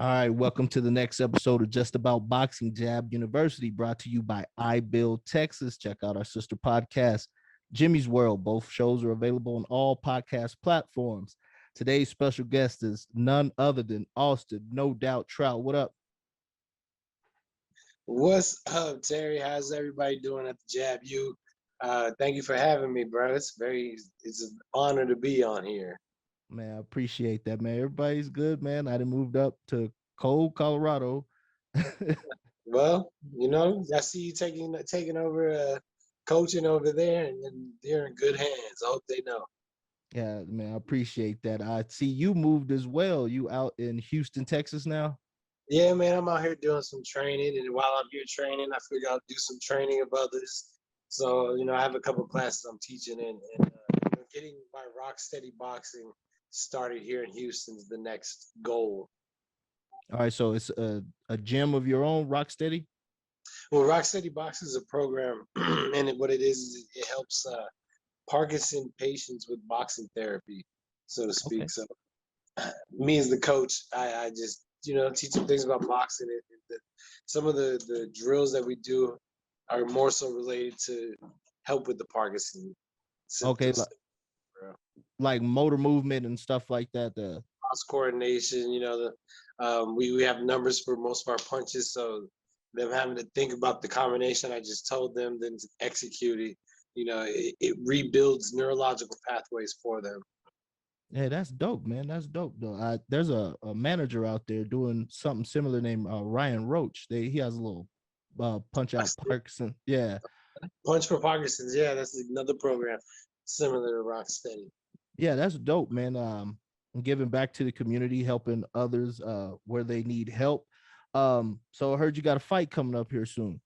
All right, welcome to the next episode of Just About Boxing Jab University, brought to you by iBuild Texas. Check out our sister podcast, Jimmy's World. Both shows are available on all podcast platforms. Today's special guest is none other than Austin, no doubt Trout. What up? What's up, Terry? How's everybody doing at the Jab U? Thank you for having me, bro. It's an honor to be on here. Man, I appreciate that, man. Everybody's good, man. I done moved up to cold Colorado. Well, I see you taking over coaching over there, and they're in good hands. I hope they know. Yeah, man, I appreciate that. I see you moved as well. You out in Houston, Texas now? Yeah, man, I'm out here doing some training, and while I'm here training, I figure I'll do some training of others. So, I have a couple classes I'm teaching, and getting my rock steady boxing started here in Houston is the next goal. All right, so it's a gym of your own, Rocksteady? Well, Rock Steady Box is a program, and what it is it helps Parkinson patients with boxing therapy, so to Okay. speak. So, me as the coach, I just teach them things about boxing. Some of the drills that we do are more so related to help with the Parkinson Okay, symptoms. like motor movement and stuff like that. Cross coordination, we have numbers for most of our punches, so them having to think about the combination I just told them, then to execute it, it rebuilds neurological pathways for them. Yeah, that's dope, man. That's dope, though. There's a manager out there doing something similar named Ryan Roach. He has a little punch out Parkinson. Yeah, Punch for Parkinson's, yeah, that's another program similar to Rocksteady. yeah, that's dope, man. Giving back to the community, helping others where they need help. So I heard you got a fight coming up here soon.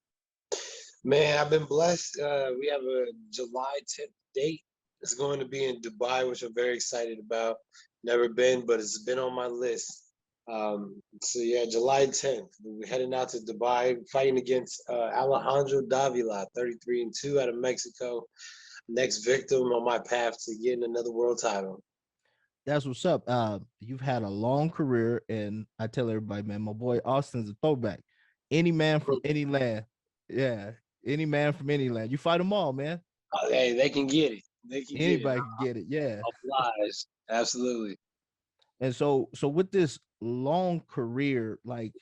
Man, I've been blessed. We have a July 10th date. It's going to be in Dubai, which I'm very excited about. Never been, but it's been on my list. So yeah, July 10th, we're heading out to Dubai, fighting against Alejandro Davila, 33-2 out of Mexico. Next victim on my path to getting another world title. That's what's up. You've had a long career, and I tell everybody, man, my boy Austin's a throwback. Any man from any land. Yeah, any man from any land. You fight them all, man. Hey, they can get it. They can get it. Anybody can get it. Yeah. Obliged. Absolutely. And so with this long career, like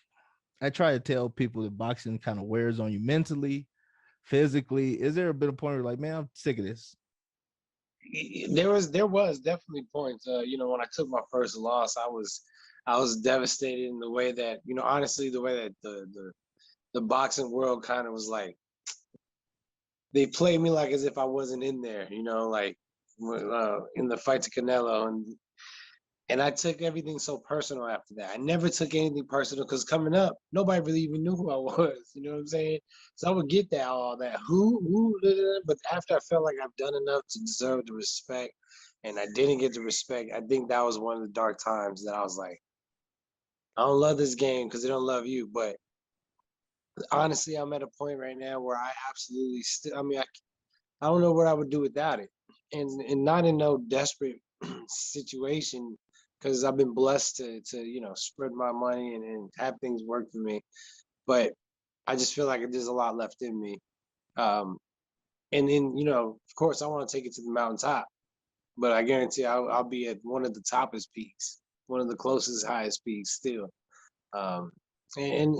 I try to tell people that boxing kind of wears on you mentally, physically. Is there a bit of point where like, man, I'm sick of this? There was definitely points. When I took my first loss, I was devastated in the way that honestly the way that the boxing world kind of was like they played me like as if I wasn't in there. Like in the fight to Canelo, and I took everything so personal after that. I never took anything personal because coming up, nobody really even knew who I was. You know what I'm saying? So I would get that all that but after I felt like I've done enough to deserve the respect, and I didn't get the respect, I think that was one of the dark times that I was like, I don't love this game because they don't love you. But honestly, I'm at a point right now where I absolutely still. I mean, I don't know what I would do without it, and not in no desperate situation because I've been blessed to spread my money and have things work for me. But I just feel like there's a lot left in me. Um, and then of course, I want to take it to the mountaintop, but I guarantee I'll be at one of the toppest peaks, one of the closest, highest peaks still. Um, and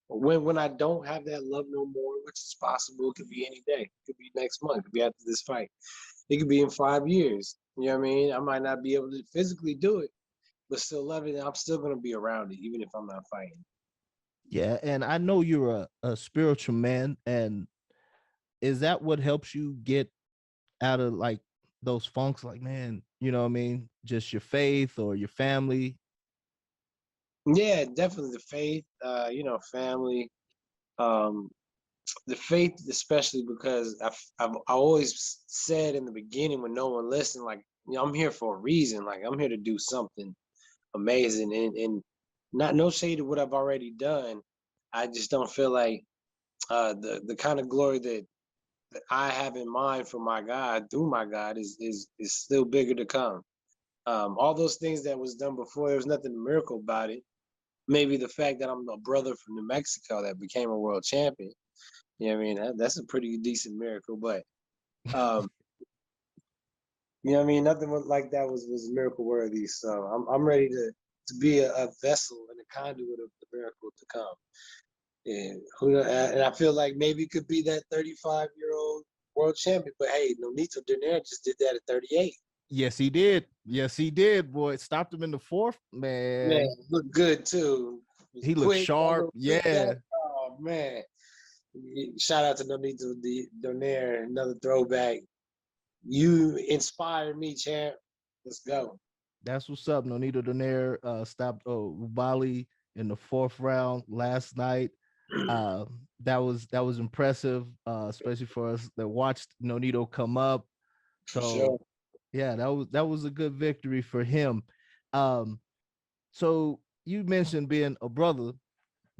when I don't have that love no more, which is possible, it could be any day, it could be next month, it could be after this fight, it could be in 5 years. You know what I mean? I might not be able to physically do it, but still love it. And I'm still gonna be around it, even if I'm not fighting. Yeah, and I know you're a spiritual man, and is that what helps you get out of like those funks? Like, man, you know what I mean? Just your faith or your family. Yeah, definitely the faith. Family. Um, the faith, especially because I always said in the beginning when no one listened, like I'm here for a reason. Like I'm here to do something amazing, and not no shade of what I've already done. I just don't feel like the kind of glory that I have in mind for my God through my God is still bigger to come. All those things that was done before, there was nothing miracle about it. maybe the fact that I'm a brother from New Mexico that became a world champion. You know what I mean? That's a pretty decent miracle. But um, you know what I mean? Nothing like that was miracle worthy. So I'm ready to be a vessel and a conduit of the miracle to come. And I feel like maybe it could be that 35-year-old world champion. But hey, Nonito Donaire just did that at 38. Yes, he did. Yes, he did. Boy, it stopped him in the fourth. Man, Man, looked good too. It was he looked quick. That sharp. little Yeah, oh man. Shout out to Nonito Donaire, another throwback. You inspired me, champ. Let's go. that's what's up. Nonito Donaire stopped Ubali in the fourth round last night. That was impressive, especially for us that watched Nonito come up. For So sure. yeah, that was a good victory for him. Um, so you mentioned being a brother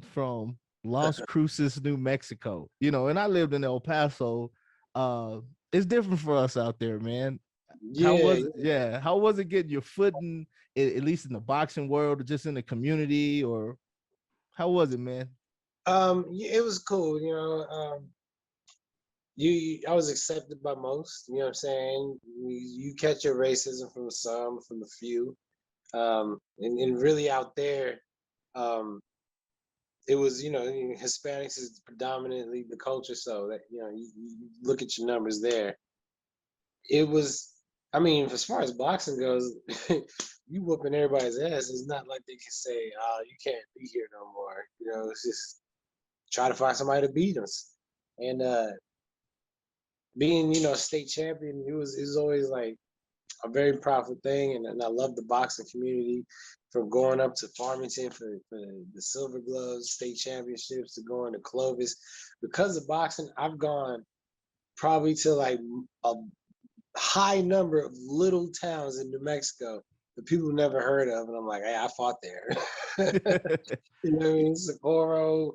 from Las Cruces, New Mexico. And I lived in El Paso. It's different for us out there, man. How Yeah. was it? Yeah, how was it getting your footing, at least in the boxing world, or just in the community, or how was it, man? Yeah, it was cool. I was accepted by most. You know what I'm saying? You catch your racism from some, from the few. And really out there, um, it was, Hispanics is predominantly the culture, so that you look at your numbers there. It was, I mean, as far as boxing goes, you whooping everybody's ass. It's not like they can say, "Oh, you can't be here no more." It's just try to find somebody to beat us. And being, state champion, it was always like a very proudful thing, and I love the boxing community. From going up to Farmington for the Silver Gloves state championships to going to Clovis, because of boxing, I've gone probably to like a high number of little towns in New Mexico that people never heard of, and I'm like, hey, I fought there. You know what I mean? Socorro,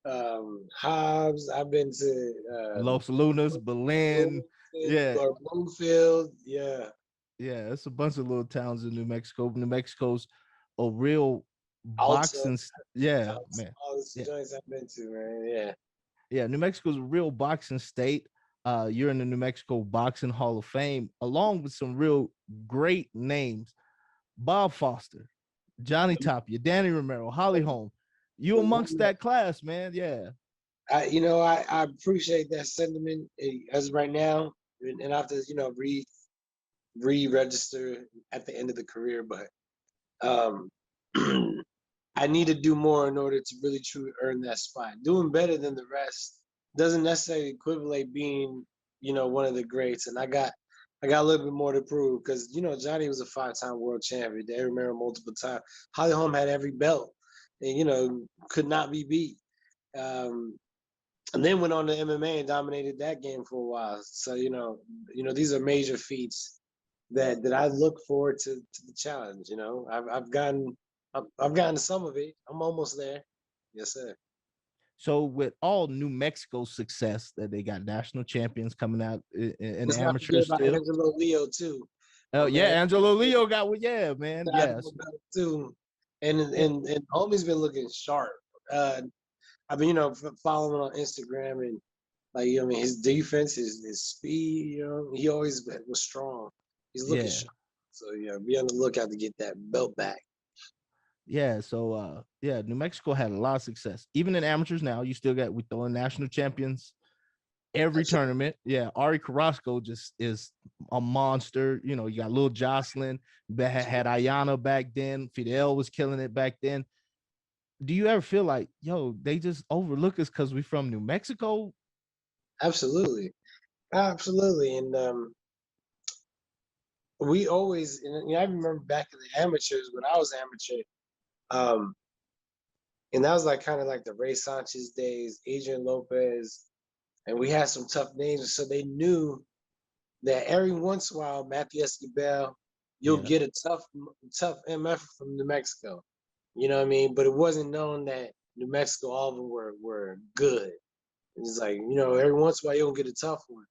Hobbs. I've been to Los Lunas, Belen. Yeah, or Bloomfield. Yeah. yeah, it's a bunch of little towns in New Mexico. New Mexico's a real Alta, boxing. Yeah, man. all the Yeah, joints I've been to, man. Yeah. yeah. New Mexico's a real boxing state. You're in the New Mexico Boxing Hall of Fame, along with some real great names: Bob Foster, Johnny Tapia, Danny Romero, Holly Holm. You amongst that class, man. Yeah, I appreciate that sentiment as right now, and I have to, re-register at the end of the career, but um, I need to do more in order to really truly earn that spot. Doing better than the rest doesn't necessarily equivalent being, one of the greats. And I got a little bit more to prove because Johnny was a 5-time world champion. They remember multiple times. Holly Holm had every belt, and could not be beat. Um, and then went on to MMA and dominated that game for a while. So these are major feats that I look forward to the challenge. I've gotten some of it. I'm almost there. Yes, sir. so with all New Mexico's success, that they got national champions coming out in Let's not forget amateurs about still. Angelo Leo too, Oh my yeah, man. Angelo Leo got one. Yeah, man. Yes. Too, and Yeah. and and homie's been looking sharp. I've been following on Instagram and like his defense, his speed. He always was strong. He's looking Yeah. sharp. So be on the lookout to get that belt back. Yeah. So yeah, New Mexico had a lot of success. Even in amateurs now, you still got we throwing national champions every Absolutely. tournament. Yeah, Ari Carrasco just is a monster. You got little Jocelyn, had Ayana back then. Fidel was killing it back then. Do you ever feel like, yo, they just overlook us because we from New Mexico? Absolutely. Absolutely. And we always, and I remember back in the amateurs when I was amateur, um, and that was like kind of like the Ray Sanchez days, Adrian Lopez, and we had some tough names. So they knew that every once in a while, Matthew Escobar, you'll Yeah. get a tough MF from New Mexico. You know what I mean? But it wasn't known that New Mexico, all of them were good. It's like, every once in a while you'll get a tough one.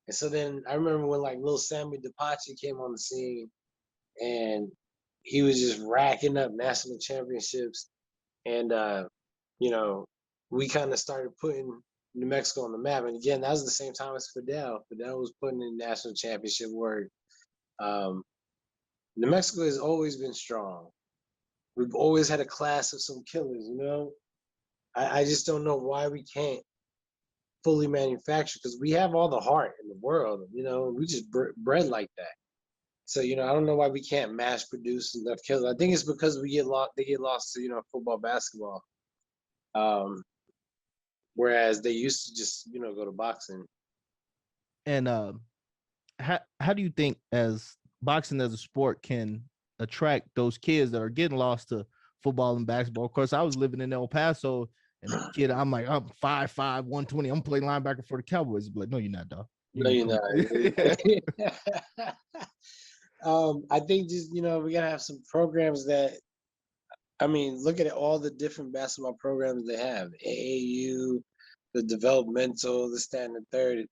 And so then I remember when like little Sammy DePace came on the scene and he was just racking up national championships. and you know, we kind of started putting New Mexico on the map. And again, that was the same time as Fidel. Fidel was putting in national championship work. Um, New Mexico has always been strong. We've always had a class of some killers, you know. I just don't know why we can't fully manufacture, because we have all the heart in the world, you know. We just bred like that. So I don't know why we can't mass produce enough killers. I think it's because we get lost. They get lost to football, basketball, um, whereas they used to just go to boxing. And how do you think as boxing as a sport can attract those kids that are getting lost to football and basketball? Of course, I was living in El Paso, and the kid, I'm like, I'm 5'5", 120. I'm playing linebacker for the Cowboys. Like, no, you're not, dog. No, you're not. I think just we gotta have some programs that. I mean, look at all the different basketball programs they have. AAU, the developmental, the stand and third.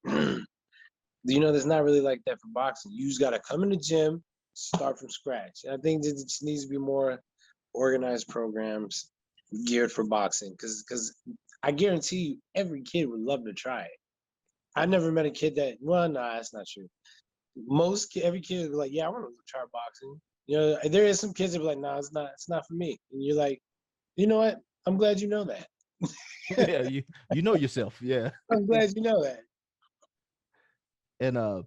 There's not really like that for boxing. You just gotta come in the gym, start from scratch. I think there just needs to be more organized programs geared for boxing, because I guarantee you every kid would love to try it. I never met a kid that, well, nah, that's not true. Every kid would be like, yeah, I want to try boxing. There is some kids that be like, nah, it's not for me. And you're like, you know what? I'm glad you know that. Yeah, you know yourself. Yeah. I'm glad you know that. And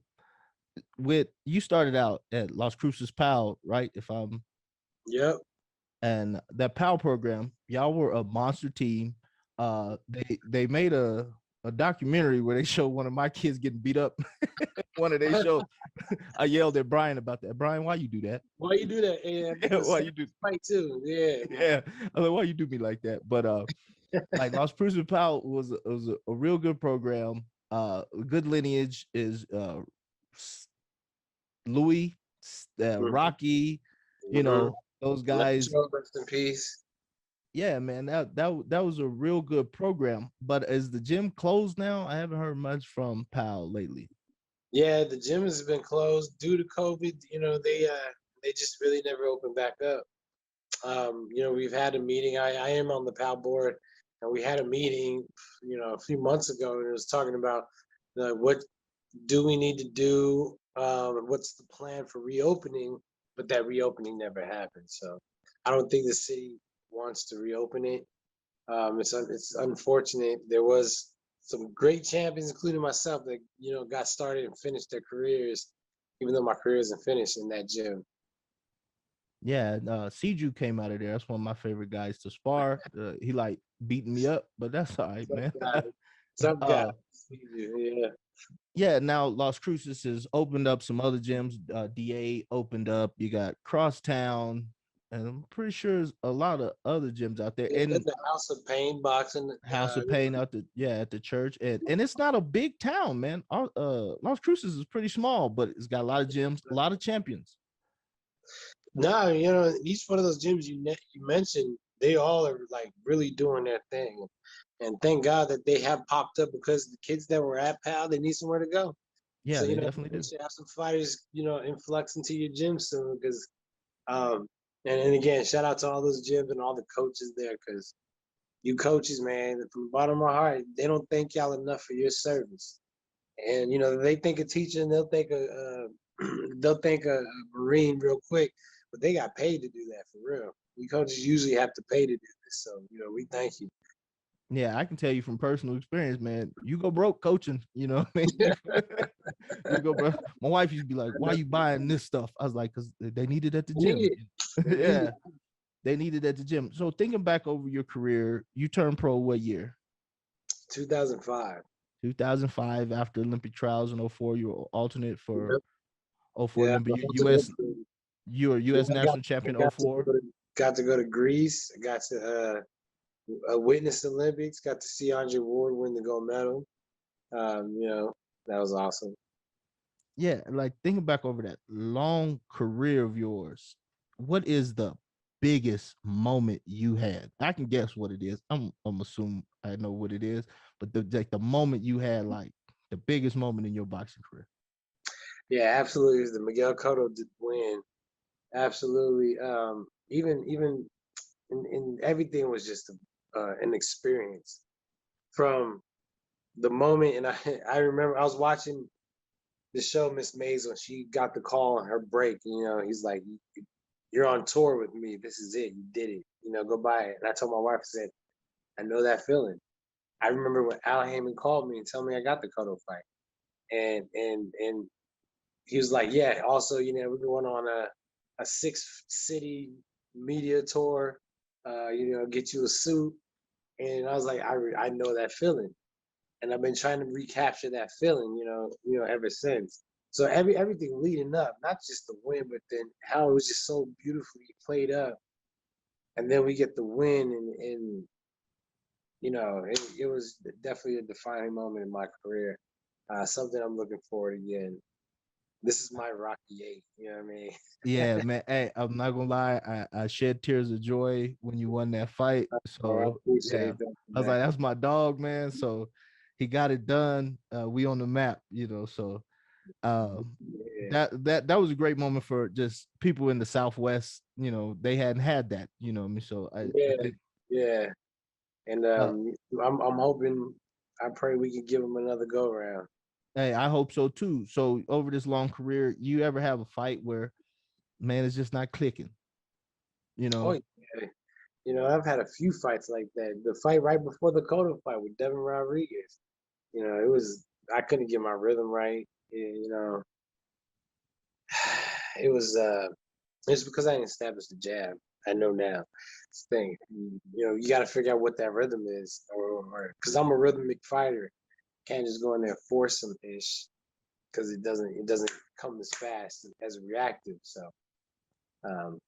with you started out at Las Cruces Powell, right? If I'm Yep. And that PAL program, y'all were a monster team. They made a documentary where they showed one of my kids getting beat up. One of they showed, I yelled at Brian about that. Brian, why you do that? Why you do that? Yeah, I think it was Why you do? fight too. Yeah. Yeah, I was like, why you do me like that? But like Los Cruces Powell was a real good program. Good lineage is Louis, Rocky, Mm-hmm. those guys. Rest in peace. Yeah, man, that was a real good program. But as the gym closed now, I haven't heard much from Powell lately. Yeah, the gym has been closed due to COVID. They just really never opened back up. We've had a meeting. I am on the PAL board, and we had a meeting, a few months ago, and it was talking about what do we need to do, what's the plan for reopening, but that reopening never happened. So I don't think the city wants to reopen it. It's unfortunate. There was some great champions, including myself, that got started and finished their careers, even though my career isn't finished in that gym. Yeah, Siju came out of there. That's one of my favorite guys to spar. He like beating me up, but that's all right, man. Some guy. uh, Yeah. yeah, now Las Cruces has opened up some other gyms. DA opened up. You got Crosstown, and I'm pretty sure there's a lot of other gyms out there. Yeah, there's And the House of Pain boxing. House of Pain out at the church, and it's not a big town, man. Las Cruces is pretty small, but it's got a lot of gyms, a lot of champions. No, each one of those gyms you mentioned, they all are like really doing their thing, and thank God that they have popped up, because the kids that were at PAL, they need somewhere to go. Yeah, So they definitely you do. should have some fighters, influx into your gym soon, because um, and again, shout out to all those gyms and all the coaches there, because you coaches, man, from the bottom of my heart, they don't thank y'all enough for your service. And they think a teacher, and they'll think they'll think a Marine real quick, but they got paid to do that for real. We coaches usually have to pay to do this, so we thank you. Yeah, I can tell you from personal experience, man. You go broke coaching, you know what I mean? You go broke. My wife used to be like, "Why you buying this stuff?" I was like, "Cause they need it at the They need gym." it. They need Yeah, it. they need it at the gym. So thinking back over your career, you turned pro what year? 2005. 2005 after Olympic trials in '04. You were alternate for Yep. '04 Yeah, Olympic. ultimate. You were Yeah, U.S. national champion '04. got to go to Greece. I got to witness the Olympics. Got to see Andre Ward win the gold medal. That was awesome. Yeah, like thinking back over that long career of yours, what is the biggest moment you had? I can guess what it is. I'm assuming I know what it is, but the moment you had, like the biggest moment in your boxing career. Yeah, absolutely. It was the Miguel Cotto win. Absolutely. Even and everything was just an experience from the moment. And I remember I was watching the show Miss Maisel, when she got the call on her break. You know, he's like, "You're on tour with me. This is it. You did it. You know, go buy it." And I told my wife, I said, "I know that feeling." I remember when Al Heyman called me and told me I got the Cotto fight, and he was like, "Yeah, also, you know, we're going on a 6-city media tour. You know, get you a suit." And I was like, I know that feeling, and I've been trying to recapture that feeling, ever since. So everything leading up, not just the win, but then how it was just so beautifully played up, and then we get the win, and it was definitely a defining moment in my career. Something I'm looking forward to again. This is my Rocky 8. You know what I mean? Yeah, man. Hey, I'm not gonna lie. I shed tears of joy when you won that fight. Oh, I So yeah, appreciate that, I was man. like, that's my dog, man. So he got it done. We on the map, So um, Yeah, that was a great moment for just people in the Southwest. They hadn't had that. I mean, so I yeah, think. yeah. And Uh, I'm hoping, I pray we can give him another go round. hey, I hope so too. So over this long career, you ever have a fight where, man, it's just not clicking? You Oh know, yeah. I've had a few fights like that. The fight right before the Cotto fight with Devin Rodriguez. It was, I couldn't get my rhythm right. It was it's because I didn't establish the jab. I know now. It's the thing. You got to figure out what that rhythm is, or because I'm a rhythmic fighter, can't just go in there and force some ish because it doesn't come as fast as reactive. So um,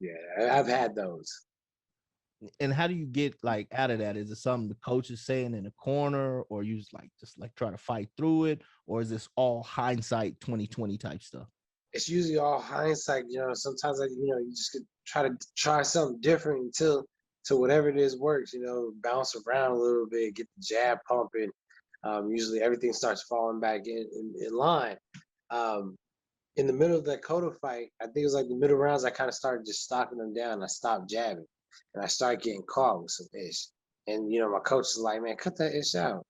yeah, I've had those. and how do you get like out of that? Is it something the coach is saying in the corner, or you just like try to fight through it, or is this all hindsight 2020 type stuff? It's usually all hindsight. Sometimes you just could try something different until whatever it is works. Bounce around a little bit, get the jab pumping. Usually everything starts falling back in line. Um, in the middle of that Cotto fight, I think it was like the middle rounds, I kind of started just stopping them down. I stopped jabbing, and I started getting caught with some ish. And my coach is like, "Man, cut that ish out.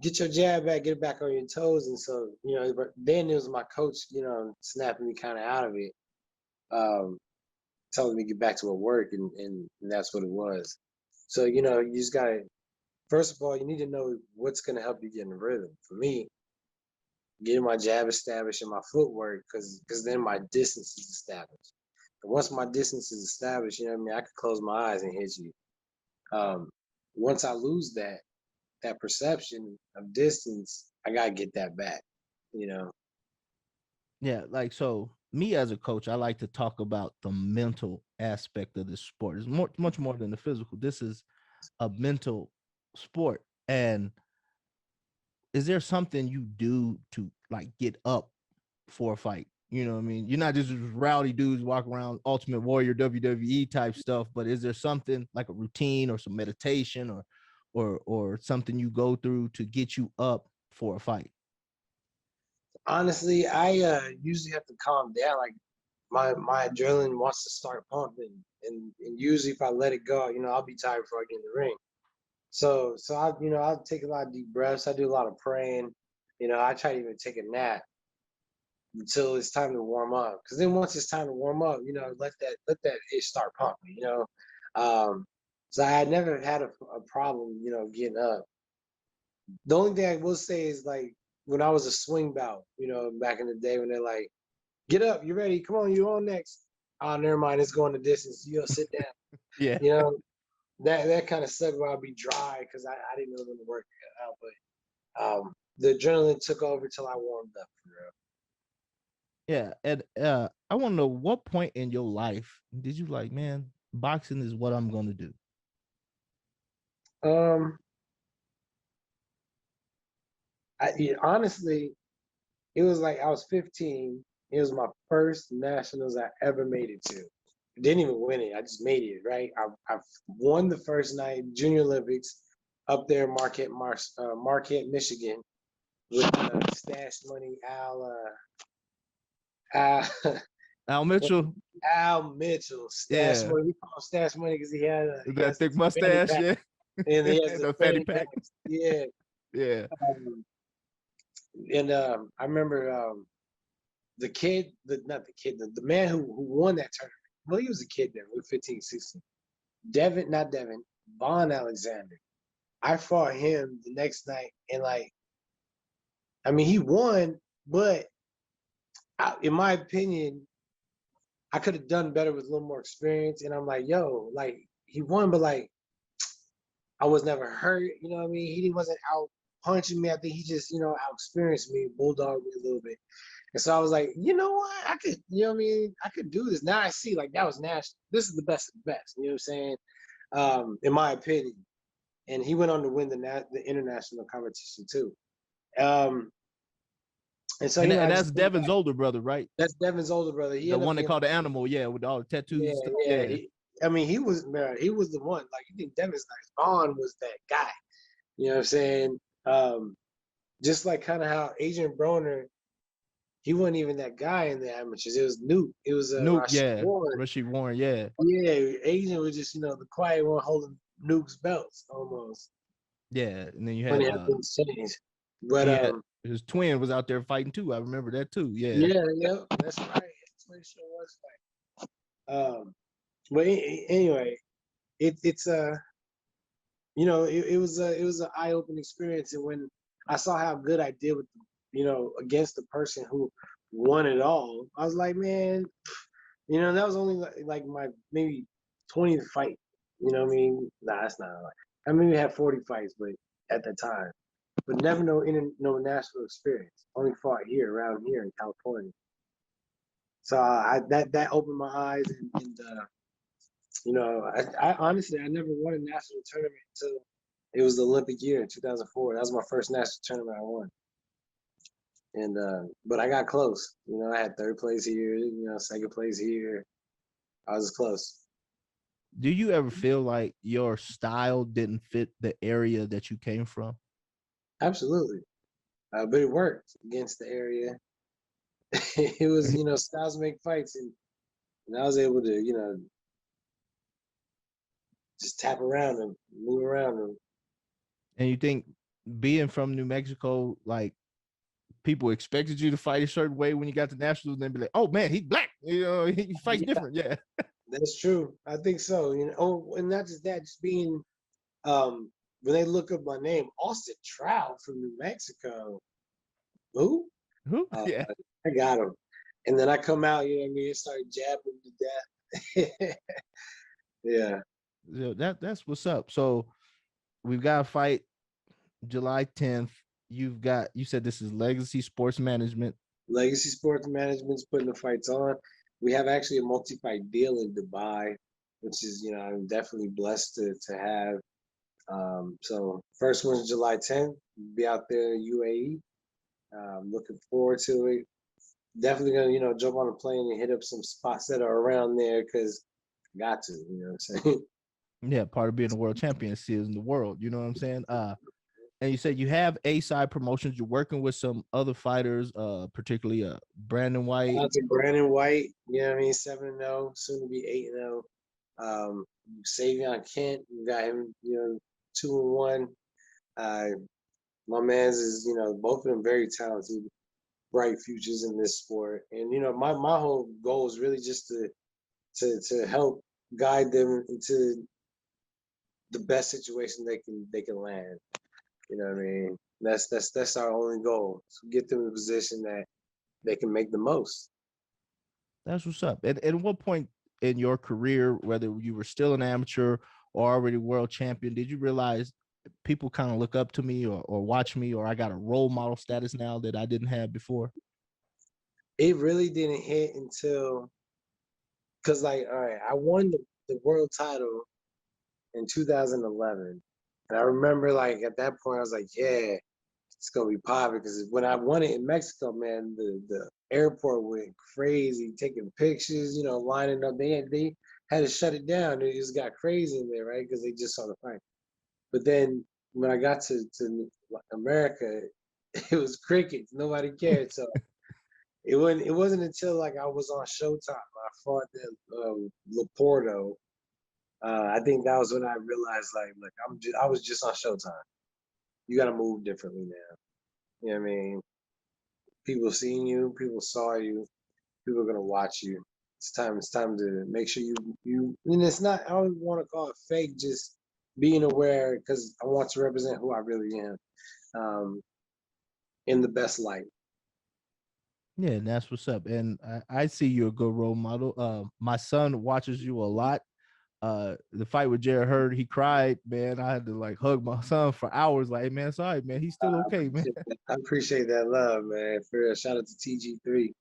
Get your jab back, get it back on your toes." And so, but then it was my coach, snapping me kind of out of it, um, telling me to get back to work, and that's what it was. So, you just gotta, first of all, you need to know what's gonna help you get in the rhythm. For me, getting my jab established and my footwork, because then my distance is established. And once my distance is established, you know what I mean, I could close my eyes and hit you. Um, Once I lose that perception of distance, I gotta get that back. You know. Yeah, like so. Me as a coach, I like to talk about the mental aspect of this sport. It's much more than the physical. This is a mental sport, and is there something you do to like get up for a fight? You know what I mean? You're not just rowdy dudes walk around Ultimate Warrior WWE type stuff, but is there something like a routine or some meditation or something you go through to get you up for a fight? Honestly, I usually have to calm down. Like my adrenaline wants to start pumping, and usually if I let it go, I'll be tired before I get in the ring. So I'll take a lot of deep breaths. I do a lot of praying. I try to even take a nap until it's time to warm up. Because then once it's time to warm up, let that itch start pumping. Um, so I had never had a problem, getting up. The only thing I will say is like when I was a swing bout, back in the day when they're like, "Get up, you ready? Come on, you're on next." Oh, never mind, it's going the distance. Sit down. Yeah. You know that kind of sucked where I'd be dry because I didn't know when to work out, but the adrenaline took over till I warmed up for real. Yeah. And I want to know what point in your life did you like, man, boxing is what I'm gonna do. Um, honestly, it was like I was 15. It was my first nationals I ever made it to. Didn't even win it. I just made it. Right. I won the first night, Junior Olympics, up there in Marquette, Michigan, with Stash Money Al. Al Mitchell. Al Mitchell, Stash Yeah. Money. We call him Stash Money because he That has thick his fanny mustache. pack, Yeah. and he has the The fatty fanny pack. packs. Yeah. Yeah. Um, and I remember the kid, not the kid, the man who won that tournament. Well, he was a kid then, we were 15, 16. Not Devin, Vaughn Alexander. I fought him the next night, and like, I mean, he won, but in my opinion, I could have done better with a little more experience. And I'm like, yo, like he won, but like I was never hurt. You know what I mean? He wasn't out punching me. I think he just, out experienced me, bulldog me a little bit. And so I was like, you know what? I could, you know what I mean? I could do this. Now I see like that was national. This is the best of the best. You know what I'm saying? In my opinion. And he went on to win the international competition too. Um, and so, And I that's just think Devin's like older brother, right? that's Devin's older brother. He The ended up one they being call the like, animal, yeah, with all the tattoos yeah, and stuff. yeah. Yeah. I mean, he was the one. Like you think Devin's nice. Vaughn was that guy. You know what I'm saying? Just like kind of how Adrian Broner, he wasn't even that guy in the amateurs. It was Nuke. It was Nuke, Rashid yeah. Warren. Rashid Warren, yeah. Yeah, Adrian was just the quiet one holding Nuke's belts almost. Yeah. And then you Funny had how things change. But he had his twin was out there fighting too. I remember that too. Yeah. yeah, that's right. Twin show was but anyway, it's it was an eye opening experience, and when I saw how good I did with against the person who won it all, I was like, man, that was only like my maybe 20th fight. You know what I mean? Nah, that's not like I mean we had 40 fights, but at the time, but never no national experience. Only fought here around here in California. So that opened my eyes, and I honestly I never won a national tournament until it was the Olympic year in 2004. That was my first national tournament I won, and but I got close. I had third place here, second place here. I was close. Do you ever feel like your style didn't fit the area that you came from? Absolutely, but it worked against the area. It was styles make fights, and I was able to just tap around and move around them. And you think being from New Mexico, like people expected you to fight a certain way when you got to nationals, and then be like, "Oh man, he's black. He fights Yeah, different." Yeah. that's true. I think so. Oh, and not just that, just being when they look up my name, Austin Trout from New Mexico. Who? Who? Yeah. I got him. And then I come out, you know what I mean, and start jabbing to death. Yeah. Yeah, that's what's up. So we've got a fight July 10th. You said this is Legacy Sports Management. Legacy Sports Management's putting the fights on. We have actually a multi-fight deal in Dubai, which is, I'm definitely blessed to have. So first one's July 10th. Be out there in UAE. Looking forward to it. Definitely gonna, jump on a plane and hit up some spots that are around there because got to, what I'm saying? Yeah, part of being a world champion is in the world. You know what I'm saying? And you said you have A side promotions. You're working with some other fighters, particularly Brandon White. Out to Brandon White, you know what I mean? 7-0, soon to be 8-0. Savion Kent, we got him, 2-1. My man's is, both of them very talented, bright futures in this sport. And my whole goal is really just to help guide them into the best situation they can land. You know what I mean? That's our only goal. To get them in a position that they can make the most. That's what's up. And at what point in your career, whether you were still an amateur or already world champion, did you realize people kind of look up to me or watch me, or I got a role model status now that I didn't have before? It really didn't hit until because all right, I won the world title in 2011. And I remember like at that point I was like, yeah, it's gonna be popping because when I won it in Mexico, man, the airport went crazy, taking pictures, lining up. They had to shut it down. It just got crazy in there, right? Because they just saw the fight. But then when I got to America, it was crickets. Nobody cared. So it wasn't until like I was on Showtime. I fought Laporto. I think that was when I realized like I was just on Showtime. You got to move differently now. You know what I mean? People seeing you, people saw you, people are gonna watch you. It's time to make sure you. And it's not. I don't want to call it fake. Just being aware because I want to represent who I really am, um, in the best light. Yeah, and that's what's up. And I see you're a good role model. My son watches you a lot. The fight with Jared Hurd, he cried, man. I had to like hug my son for hours. Like, hey, man, it's all right, man. He's still okay, man. I appreciate that love, man. For real. Shout out to TG3.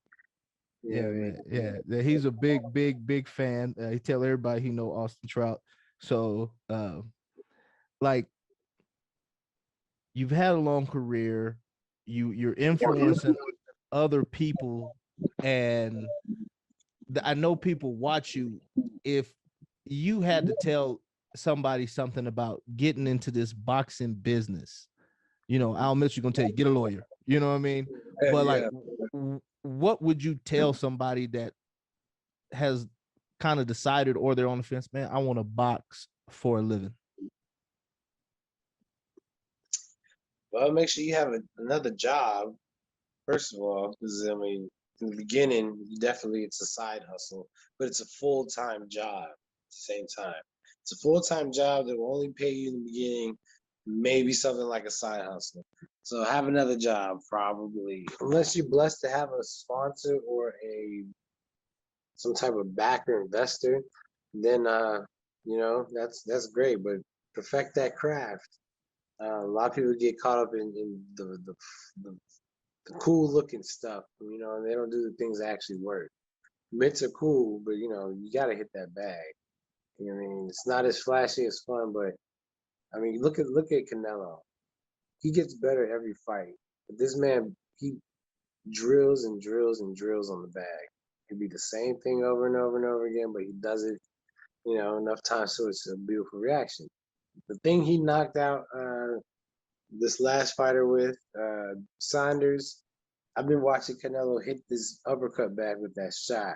You know Yeah, what I mean? man. Yeah, he's a big, big, big fan. He tell everybody he know Austin Trout. So, like, you've had a long career. You're influencing other people, and I know people watch you. If you had to tell somebody something about getting into this boxing business, Al Mitchell gonna tell you get a lawyer. You know what I mean? But like, Yeah. what would you tell somebody that has kind of decided or they're on the fence? Man, I want to box for a living. Well, make sure you have another job. First of all, because I mean, in the beginning, definitely it's a side hustle, but it's a full-time job at the same time. It's a full-time job that will only pay you in the beginning, maybe something like a side hustle. So have another job, probably, unless you're blessed to have a sponsor or some type of backer investor, then that's great. But perfect that craft. A lot of people get caught up in the cool looking stuff, and they don't do the things that actually work. Mitts are cool, but you gotta hit that bag. You know what I mean? It's not as flashy as fun, but I mean, look at Canelo. He gets better every fight. But this man, he drills and drills and drills on the bag. It'd be the same thing over and over and over again, but he does it, enough times so it's a beautiful reaction. The thing he knocked out this last fighter with, Saunders, I've been watching Canelo hit this uppercut back with that shot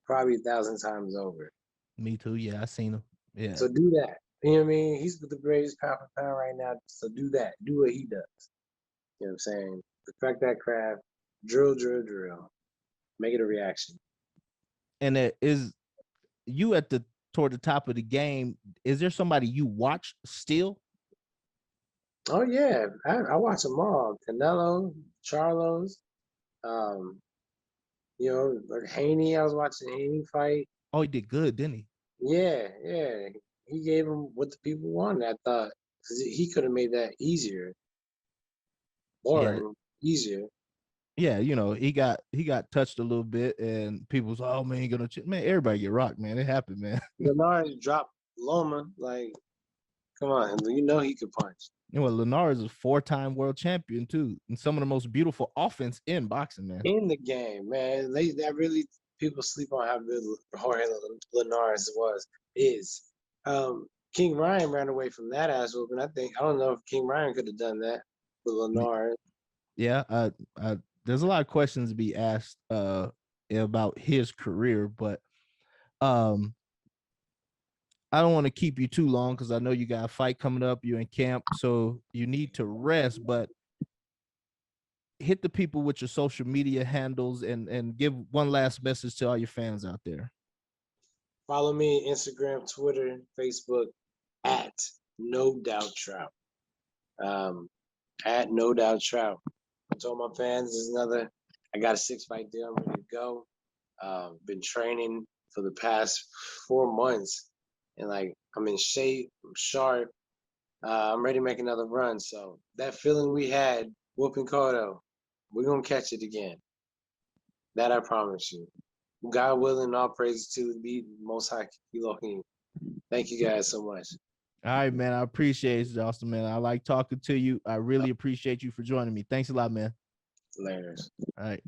probably 1,000 times over. Me too. Yeah, I seen him. Yeah. So do that. You know what I mean? He's the greatest pound for pound right now. So do that. Do what he does. You know what I'm saying? Perfect that craft. Drill, drill, drill. Make it a reaction. And it is you at the toward the top of the game. Is there somebody you watch still? Oh yeah, I watch them all. Canelo, Charlos, um, like Haney. I was watching Haney fight. Oh, he did good, didn't he? Yeah, yeah. He gave him what the people wanted. I thought because he could have made that easier, Yeah, boring, easier. yeah. He got touched a little bit, and people was, oh man, he gonna man. Everybody get rocked, man. It happened, man. Leonard dropped Loma. Like, come on, he could punch. Lennar is a 4-time world champion too, and some of the most beautiful offense in boxing, man. In the game, man. That really people sleep on how good Jorge Linares is. King Ryan ran away from that ass whooping. I don't know if King Ryan could have done that with Linares. Yeah, there's a lot of questions to be asked about his career, but um, I don't want to keep you too long because I know you got a fight coming up. You're in camp, so you need to rest. But hit the people with your social media handles and give one last message to all your fans out there. Follow me Instagram, Twitter, Facebook at No Doubt Trout. At No Doubt Trout. I told my fans I got a 6-fight deal. I'm ready to go. Been training for the past 4 months, and like I'm in shape, I'm sharp. I'm ready to make another run. So that feeling we had whooping Cotto, we're gonna catch it again. That I promise you. God willing, all praises to the Most High Elohim. Thank you guys so much. All right, man. I appreciate it, Austin, man. I like talking to you. I really appreciate you for joining me. Thanks a lot, man. Later. All right.